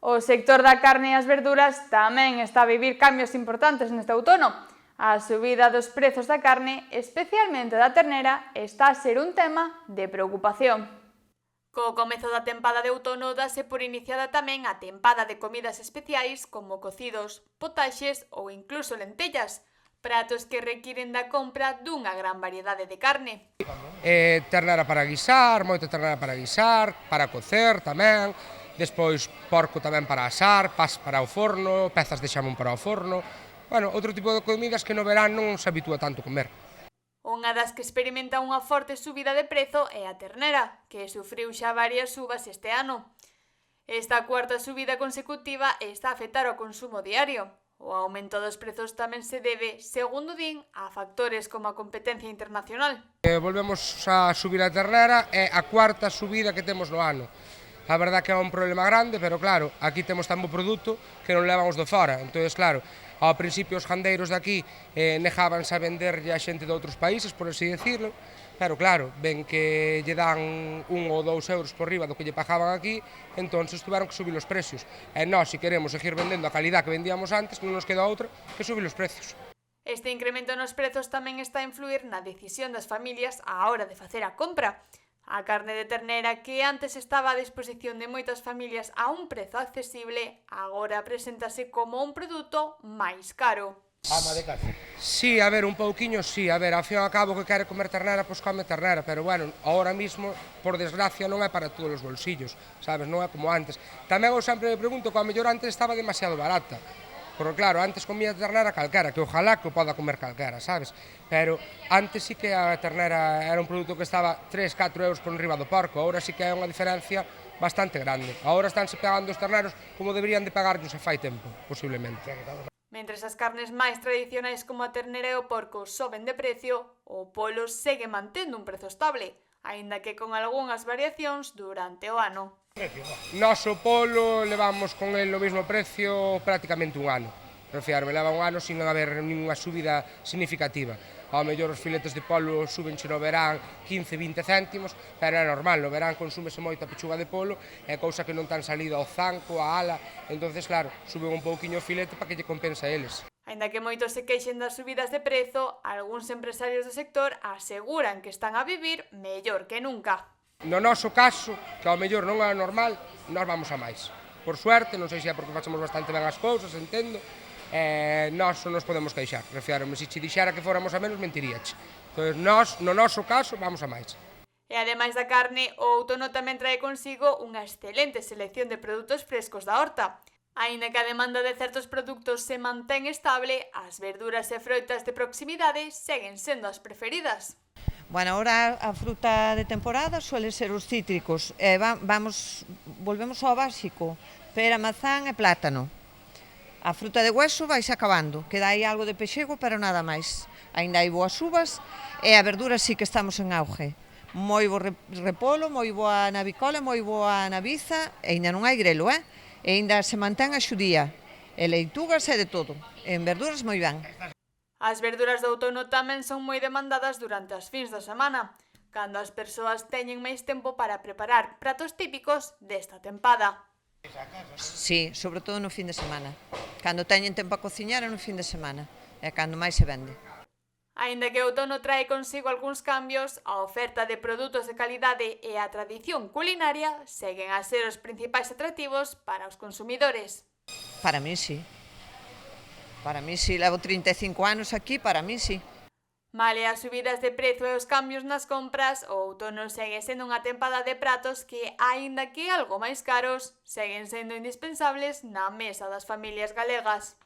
O sector da carne e as verduras tamén está a vivir cambios importantes neste outono. A subida dos prezos da carne, especialmente da ternera, está a ser un tema de preocupación. Co comezo da tempada de outono dase por iniciada tamén a tempada de comidas especiais como cocidos, potaxes ou incluso lentellas, pratos que requiren da compra dunha gran variedade de carne. Ternera para guisar, moita ternera para guisar, para cocer tamén, despois porco tamén para asar, pas para o forno, pezas de xamón para o forno, bueno, outro tipo de comidas que no verán non se habitúa tanto comer. Unha das que experimenta unha forte subida de prezo é a ternera, que sufriu xa varias subas este ano. Esta cuarta subida consecutiva está a afectar ao consumo diario. O aumento dos prezos tamén se debe, segundo din, a factores como a competencia internacional. Volvemos a subir a ternera, é a cuarta subida que temos no ano. A verdad que é un problema grande, pero claro, aquí temos tan bo produto que non levamos do fora. Entón, claro, ao principio os gandeiros de aquí negábanse a venderlle a xente de outros países, por así decirlo, pero claro, ven que lle dan 1 ou 2 euros por riba do que lle pagaban aquí, entón tiveron que subir os precios. E nós, se queremos seguir vendendo a calidad que vendíamos antes, non nos queda outra que subir os precios. Este incremento nos prezos tamén está a influir na decisión das familias á hora de facer a compra. A carne de ternera, que antes estaba a disposición de moitas familias a un prezo accesible, agora preséntase como un produto máis caro. Sí, a ver, un pouquiño sí, a ver, ao fin e ao cabo que quere comer ternera, pois come ternera, pero bueno, ahora mismo, por desgracia, non é para todos os bolsillos, sabes, non é como antes. Tamén eu sempre me pregunto que ao mellor antes estaba demasiado barata, porque claro, antes comía ternera calquera, que ojalá que o poda comer calquera, sabes? Pero antes sí que a ternera era un produto que estaba 3-4 euros por enriba do porco, agora sí que é unha diferencia bastante grande. Agora estánse pagando os terneros como deberían de pagarlos a fai tempo, posiblemente. Mentres as carnes máis tradicionais como a ternera e o porco soben de precio, o polo segue mantendo un prezo estable, aínda que con algunhas variacións durante o ano. Nós o polo levamos con el o mesmo precio prácticamente un ano. Refiarme, leva un ano sin haber ninguna subida significativa. Ao mellor os filetes de polo súbenche no verán 15-20 céntimos, pero é normal, no verán consúmese moita pechuga de polo, é cousa que non tan salido ao zanco, á ala, entonces claro, suben un pouquiño o filete para que lle compensa a eles. Aínda que moitos se queixen das subidas de prezo, algúns empresarios do sector aseguran que están a vivir mellor que nunca. No noso caso, que ao mellor non é normal, nós vamos a máis. Por suerte, non sei se é porque facemos bastante ben as cousas, entendo, nós non nos podemos queixar. Refiarme, se che dixera que fóramos a menos, mentiríache. Entón, nós, no noso caso, vamos a máis. E ademais da carne, o outono tamén trae consigo unha excelente selección de produtos frescos da horta. Aínda que a demanda de certos produtos se mantén estable, as verduras e froitas de proximidade seguen sendo as preferidas. Bueno, ahora a fruta de temporada suele ser os cítricos. Volvemos ao básico, pera, mazán e plátano. A fruta de hueso vais acabando, queda aí algo de pexego, pero nada máis. Ainda hai boas uvas e a verdura sí que estamos en auge. Moi bo repolo, moi boa navicola, moi boa naviza, e ainda non hai grelo, e ainda se mantén a xudía, e leitugas e de todo. En verduras moi ben. As verduras do outono tamén son moi demandadas durante as fins da semana, cando as persoas teñen máis tempo para preparar pratos típicos desta tempada. Sí, sobre todo no fin de semana. Cando teñen tempo a cociñar é no fin de semana, é cando máis se vende. Aínda que o outono trae consigo algúns cambios, a oferta de produtos de calidade e a tradición culinaria seguen a ser os principais atractivos para os consumidores. Para mí sí. Para mí sí, levo 35 anos aquí, para mí sí. Male as subidas de prezo e os cambios nas compras, o outono segue sendo unha tempada de pratos que, aínda que algo máis caros, seguen sendo indispensables na mesa das familias galegas.